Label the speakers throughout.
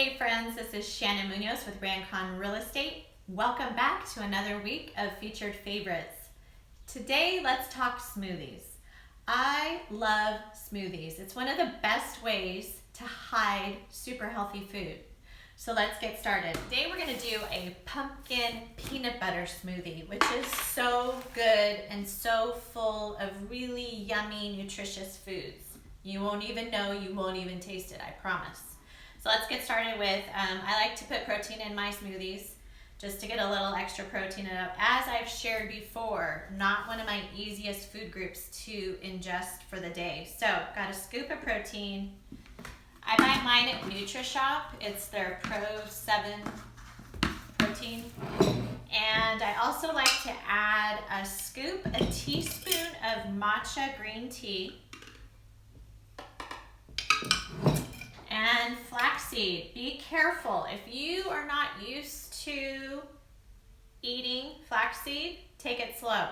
Speaker 1: Hey friends, this is Shannon Munoz with Rancon Real Estate. Welcome back to another week of Featured Favorites. Today, let's talk smoothies. I love smoothies. It's one of the best ways to hide super healthy food. So let's get started. Today we're gonna do a pumpkin peanut butter smoothie, which is so good and so full of really yummy, nutritious foods. You won't even know, you won't even taste it, I promise. So let's get started with, I like to put protein in my smoothies just to get a little extra protein in it. As I've shared before, not one of my easiest food groups to ingest for the day. So got a scoop of protein. I buy mine at NutriShop. It's their Pro 7 protein. And I also like to add a teaspoon of matcha green tea. And flaxseed. Be careful. If you are not used to eating flaxseed, take it slow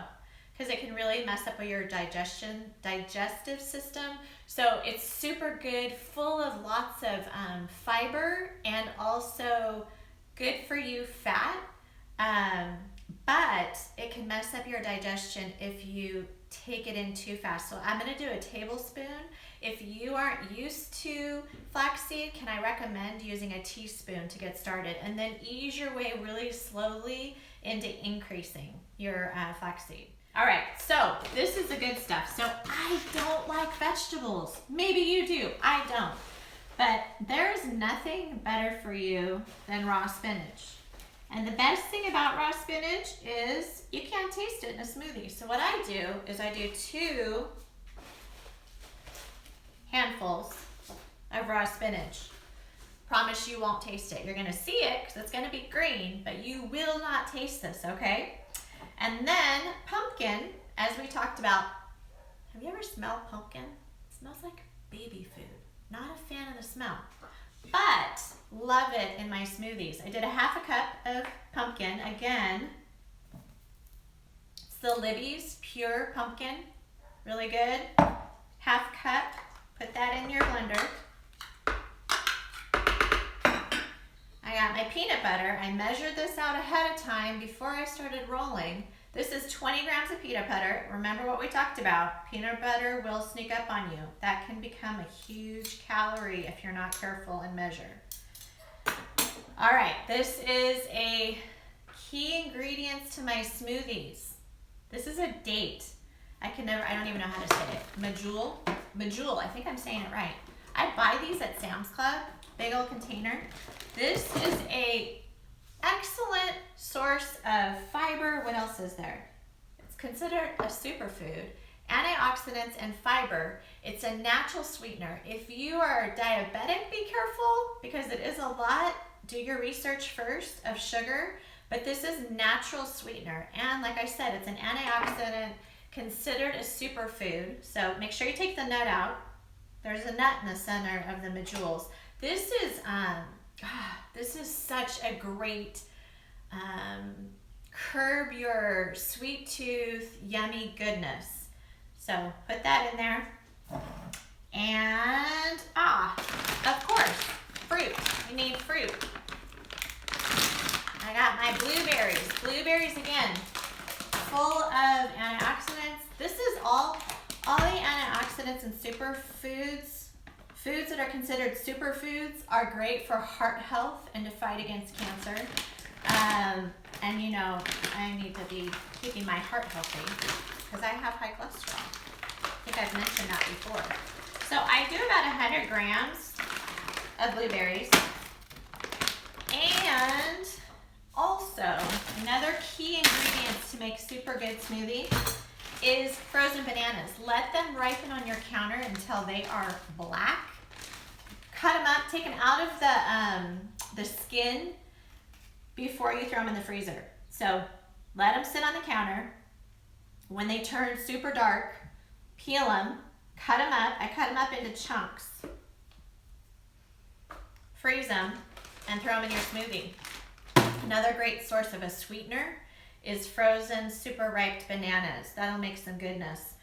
Speaker 1: because it can really mess up your digestive system. So it's super good, full of lots of fiber and also good for you fat. But it can mess up your digestion if you take it in too fast. So I'm going to do a tablespoon. If you aren't used to flaxseed, can I recommend using a teaspoon to get started and then ease your way really slowly into increasing your flaxseed. All right, so this is the good stuff. So I don't like vegetables. Maybe you do, I don't. But there's nothing better for you than raw spinach. And the best thing about raw spinach is you can't taste it in a smoothie. So what I do is I do 2 handfuls of raw spinach. Promise you won't taste it. You're gonna see it because it's gonna be green, but you will not taste this, okay? And then pumpkin, as we talked about. Have you ever smelled pumpkin? It smells like baby food. Not a fan of the smell, but love it in my smoothies. I did a 1/2 cup of pumpkin. Again, it's the Libby's Pure Pumpkin. Really good. 1/2 cup. Put that in your blender. I got my peanut butter. I measured this out ahead of time before I started rolling. This is 20 grams of peanut butter. Remember what we talked about. Peanut butter will sneak up on you. That can become a huge calorie if you're not careful and measure. All right, this is a key ingredients to my smoothies. This is a date. I don't even know how to say it. Medjool, I think I'm saying it right. I buy these at Sam's Club, big old container. This is a excellent source of fiber. What else is there? It's considered a superfood. Antioxidants and fiber. It's a natural sweetener. If you are diabetic, be careful because it is a lot. Do your research first of sugar, but this is natural sweetener. And like I said, it's an antioxidant, considered a superfood. So make sure you take the nut out. There's a nut in the center of the medjools. This is such a great curb your sweet tooth, yummy goodness. So put that in there. And of course, fruit. We need fruit. I got my blueberries. Blueberries again, full of antioxidants. This is all the antioxidants and superfoods. Foods that are considered superfoods are great for heart health and to fight against cancer. And you know, I need to be keeping my heart healthy because I have high cholesterol. I think I've mentioned that before. So I do about 100 grams of blueberries. And also, another key ingredient to make super good smoothie is frozen bananas. Let them ripen on your counter until they are black. Cut them up, take them out of the skin before you throw them in the freezer. So let them sit on the counter. When they turn super dark, peel them, cut them up. I cut them up into chunks. Freeze them and throw them in your smoothie. Another great source of a sweetener is frozen super ripe bananas. That'll make some goodness.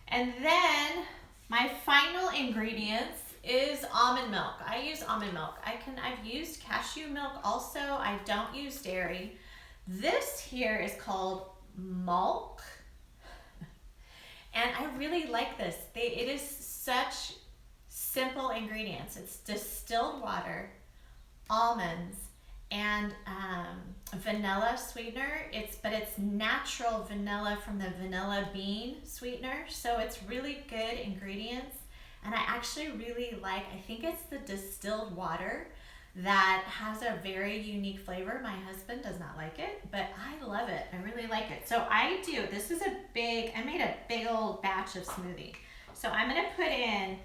Speaker 1: And then my final ingredients is almond milk. I use almond milk. I've used cashew milk also. I don't use dairy. This here is called milk. And I really like this. It is such simple ingredients. It's distilled water, almonds, and vanilla sweetener. But it's natural vanilla from the vanilla bean sweetener. So it's really good ingredients. And I actually really like, I think it's the distilled water that has a very unique flavor. My husband does not like it, but I love it. I really like it. So I made a big old batch of smoothie. So I'm gonna put in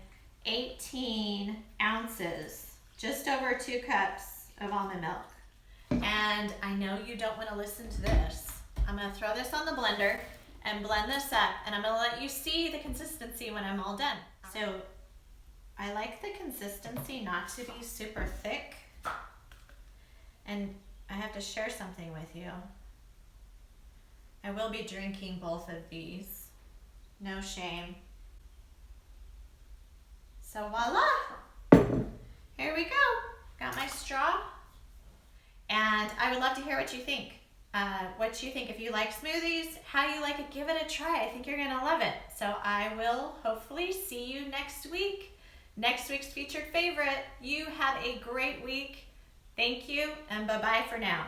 Speaker 1: 18 ounces, just over 2 cups of almond milk. And I know you don't wanna listen to this. I'm gonna throw this on the blender and blend this up, and I'm gonna let you see the consistency when I'm all done. So I like the consistency not to be super thick. And I have to share something with you. I will be drinking both of these. No shame. So voila! Here we go. Got my straw. And I would love to hear what you think. If you like smoothies, how you like it, give it a try. I think you're gonna love it. So I will hopefully see you next week. Next week's featured favorite. You have a great week. Thank you, and bye-bye for now.